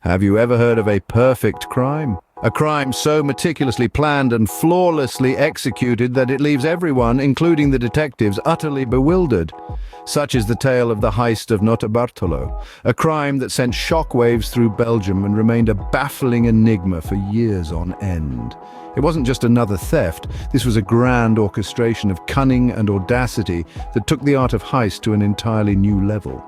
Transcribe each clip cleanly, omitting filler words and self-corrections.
Have you ever heard of a perfect crime? A crime so meticulously planned and flawlessly executed that it leaves everyone, including the detectives, utterly bewildered. Such is the tale of the heist of Nortarbartolo, a crime that sent shockwaves through Belgium and remained a baffling enigma for years on end. It wasn't just another theft, this was a grand orchestration of cunning and audacity that took the art of heist to an entirely new level.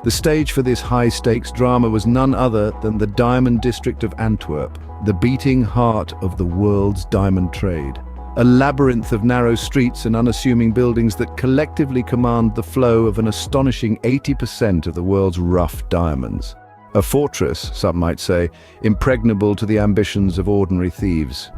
The stage for this high-stakes drama was none other than the Diamond District of Antwerp, the beating heart of the world's diamond trade. A labyrinth of narrow streets and unassuming buildings that collectively command the flow of an astonishing 80% of the world's rough diamonds. A fortress, some might say, impregnable to the ambitions of ordinary thieves.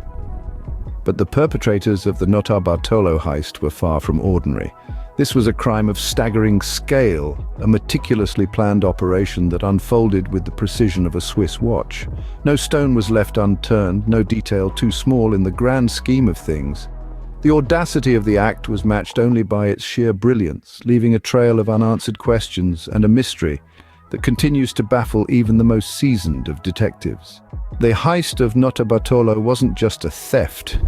But the perpetrators of the Nortarbartolo heist were far from ordinary. This was a crime of staggering scale, a meticulously planned operation that unfolded with the precision of a Swiss watch. No stone was left unturned, no detail too small in the grand scheme of things. The audacity of the act was matched only by its sheer brilliance, leaving a trail of unanswered questions and a mystery that continues to baffle even the most seasoned of detectives. The heist of Nortarbartolo wasn't just a theft.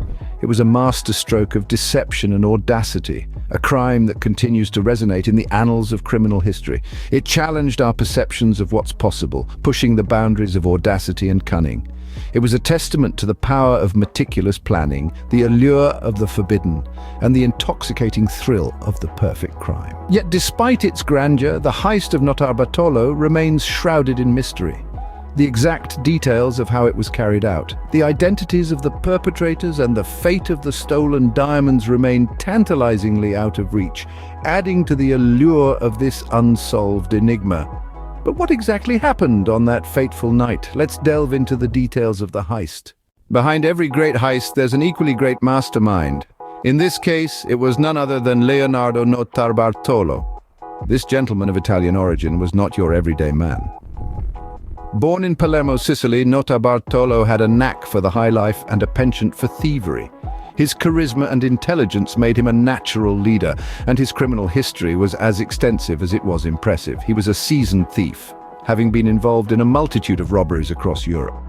It was a masterstroke of deception and audacity, a crime that continues to resonate in the annals of criminal history. It challenged our perceptions of what's possible, pushing the boundaries of audacity and cunning. It was a testament to the power of meticulous planning, the allure of the forbidden, and the intoxicating thrill of the perfect crime. Yet despite its grandeur, the heist of Nortarbartolo remains shrouded in mystery. The exact details of how it was carried out, the identities of the perpetrators and the fate of the stolen diamonds remain tantalizingly out of reach, adding to the allure of this unsolved enigma. But what exactly happened on that fateful night? Let's delve into the details of the heist. Behind every great heist, there's an equally great mastermind. In this case, it was none other than Leonardo Nortarbartolo. This gentleman of Italian origin was not your everyday man. Born in Palermo, Sicily, Nortarbartolo had a knack for the high life and a penchant for thievery. His charisma and intelligence made him a natural leader, and his criminal history was as extensive as it was impressive. He was a seasoned thief, having been involved in a multitude of robberies across Europe.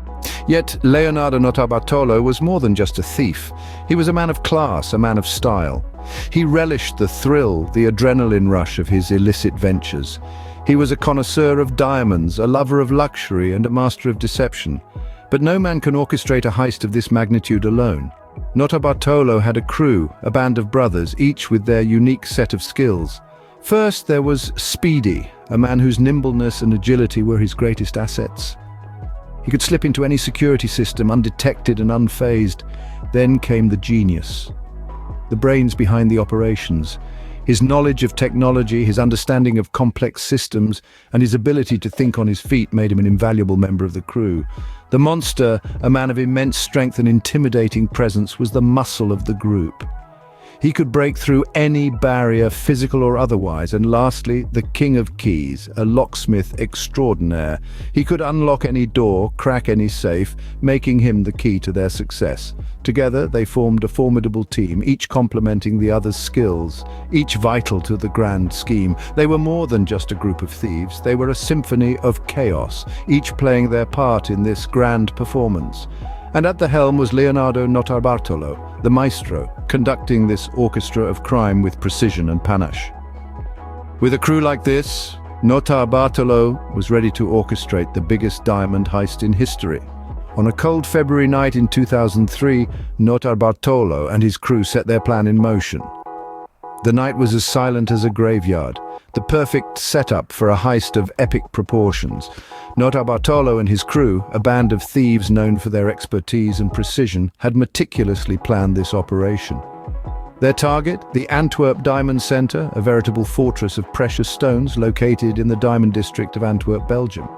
Yet Leonardo Nortarbartolo was more than just a thief. He was a man of class, a man of style. He relished the thrill, the adrenaline rush of his illicit ventures. He was a connoisseur of diamonds, a lover of luxury, and a master of deception. But no man can orchestrate a heist of this magnitude alone. Nortarbartolo had a crew, a band of brothers, each with their unique set of skills. First, there was Speedy, a man whose nimbleness and agility were his greatest assets. He could slip into any security system undetected and unfazed. Then came the genius, the brains behind the operations. His knowledge of technology, his understanding of complex systems, and his ability to think on his feet made him an invaluable member of the crew. The monster, a man of immense strength and intimidating presence, was the muscle of the group. He could break through any barrier, physical or otherwise. And lastly, the king of keys, a locksmith extraordinaire. He could unlock any door, crack any safe, making him the key to their success. Together, they formed a formidable team, each complementing the other's skills, each vital to the grand scheme. They were more than just a group of thieves. They were a symphony of chaos, each playing their part in this grand performance. And at the helm was Leonardo Nortarbartolo, the maestro, conducting this orchestra of crime with precision and panache. With a crew like this, Nortarbartolo was ready to orchestrate the biggest diamond heist in history. On a cold February night in 2003, Nortarbartolo and his crew set their plan in motion. The night was as silent as a graveyard, the perfect setup for a heist of epic proportions. Nortarbartolo and his crew, a band of thieves known for their expertise and precision, had meticulously planned this operation. Their target, the Antwerp Diamond Center, a veritable fortress of precious stones located in the Diamond District of Antwerp, Belgium.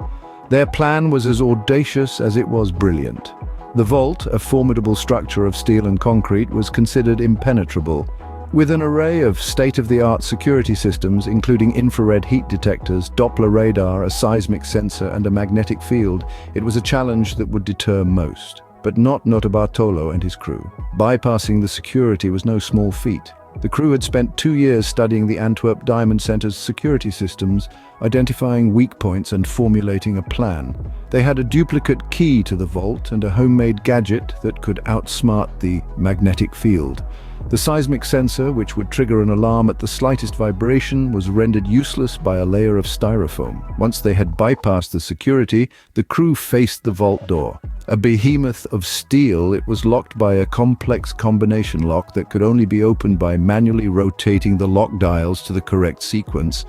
Their plan was as audacious as it was brilliant. The vault, a formidable structure of steel and concrete, was considered impenetrable. With an array of state-of-the-art security systems, including infrared heat detectors, Doppler radar, a seismic sensor, and a magnetic field, it was a challenge that would deter most. But not Nortarbartolo and his crew. Bypassing the security was no small feat. The crew had spent 2 years studying the Antwerp Diamond Center's security systems, identifying weak points and formulating a plan. They had a duplicate key to the vault and a homemade gadget that could outsmart the magnetic field. The seismic sensor, which would trigger an alarm at the slightest vibration, was rendered useless by a layer of styrofoam. Once they had bypassed the security, the crew faced the vault door. A behemoth of steel, it was locked by a complex combination lock that could only be opened by manually rotating the lock dials to the correct sequence.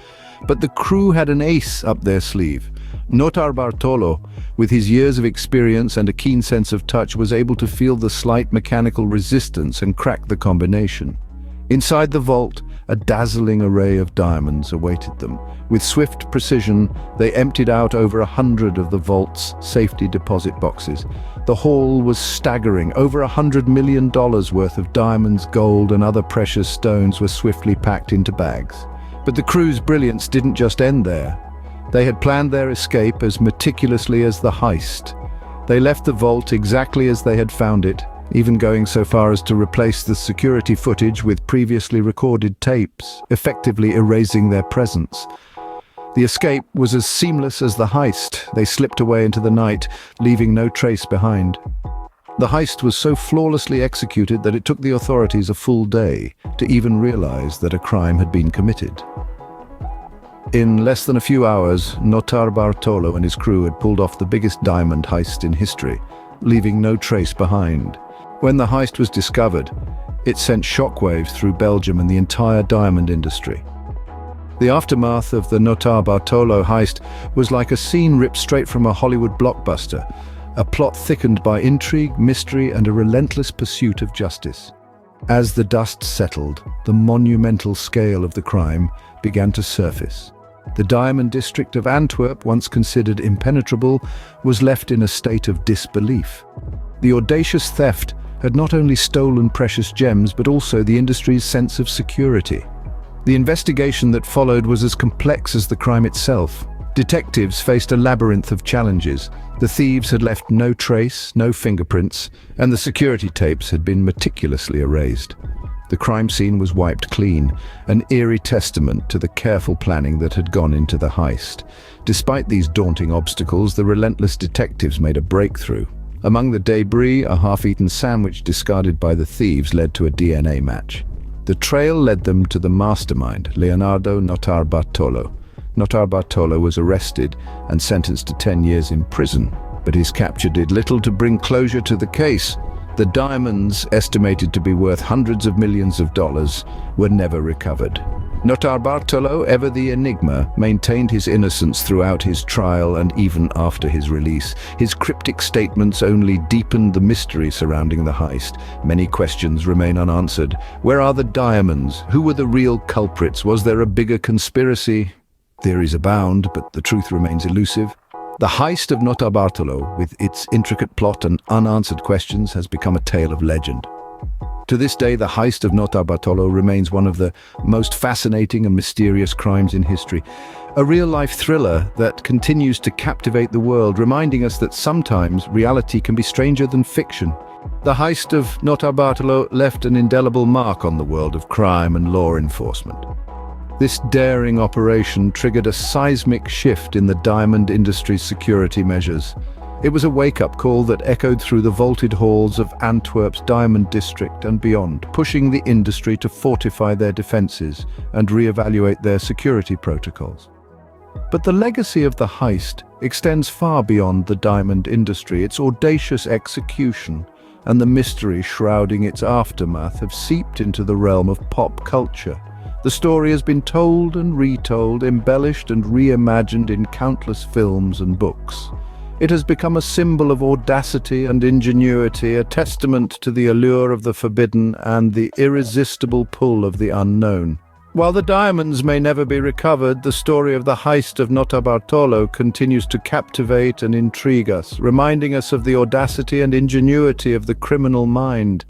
But the crew had an ace up their sleeve. Nortarbartolo, with his years of experience and a keen sense of touch, was able to feel the slight mechanical resistance and crack the combination. Inside the vault, a dazzling array of diamonds awaited them. With swift precision, they emptied out over 100 of the vault's safety deposit boxes. The haul was staggering. Over $100 million worth of diamonds, gold, and other precious stones were swiftly packed into bags. But the crew's brilliance didn't just end there. They had planned their escape as meticulously as the heist. They left the vault exactly as they had found it, even going so far as to replace the security footage with previously recorded tapes, effectively erasing their presence. The escape was as seamless as the heist. They slipped away into the night, leaving no trace behind. The heist was so flawlessly executed that it took the authorities a full day to even realize that a crime had been committed. In less than a few hours, Nortarbartolo and his crew had pulled off the biggest diamond heist in history, leaving no trace behind. When the heist was discovered, it sent shockwaves through Belgium and the entire diamond industry. The aftermath of the Nortarbartolo heist was like a scene ripped straight from a Hollywood blockbuster, a plot thickened by intrigue, mystery, and a relentless pursuit of justice. As the dust settled, the monumental scale of the crime began to surface. The diamond district of Antwerp, once considered impenetrable, was left in a state of disbelief. The audacious theft had not only stolen precious gems, but also the industry's sense of security. The investigation that followed was as complex as the crime itself. Detectives faced a labyrinth of challenges. The thieves had left no trace, no fingerprints, and the security tapes had been meticulously erased. The crime scene was wiped clean, an eerie testament to the careful planning that had gone into the heist. Despite these daunting obstacles, the relentless detectives made a breakthrough. Among the debris, a half-eaten sandwich discarded by the thieves led to a DNA match. The trail led them to the mastermind, Leonardo Nortarbartolo. Nortarbartolo was arrested and sentenced to 10 years in prison, but his capture did little to bring closure to the case. The diamonds, estimated to be worth hundreds of millions of dollars, were never recovered. Nortarbartolo, ever the enigma, maintained his innocence throughout his trial and even after his release. His cryptic statements only deepened the mystery surrounding the heist. Many questions remain unanswered. Where are the diamonds? Who were the real culprits? Was there a bigger conspiracy? Theories abound, but the truth remains elusive. The heist of Nortarbartolo, with its intricate plot and unanswered questions, has become a tale of legend. To this day, the heist of Nortarbartolo remains one of the most fascinating and mysterious crimes in history. A real-life thriller that continues to captivate the world, reminding us that sometimes reality can be stranger than fiction. The heist of Nortarbartolo left an indelible mark on the world of crime and law enforcement. This daring operation triggered a seismic shift in the diamond industry's security measures. It was a wake-up call that echoed through the vaulted halls of Antwerp's diamond district and beyond, pushing the industry to fortify their defenses and re-evaluate their security protocols. But the legacy of the heist extends far beyond the diamond industry. Its audacious execution and the mystery shrouding its aftermath have seeped into the realm of pop culture. The story has been told and retold, embellished and reimagined in countless films and books. It has become a symbol of audacity and ingenuity, a testament to the allure of the forbidden and the irresistible pull of the unknown. While the diamonds may never be recovered, the story of the heist of Nortarbartolo continues to captivate and intrigue us, reminding us of the audacity and ingenuity of the criminal mind.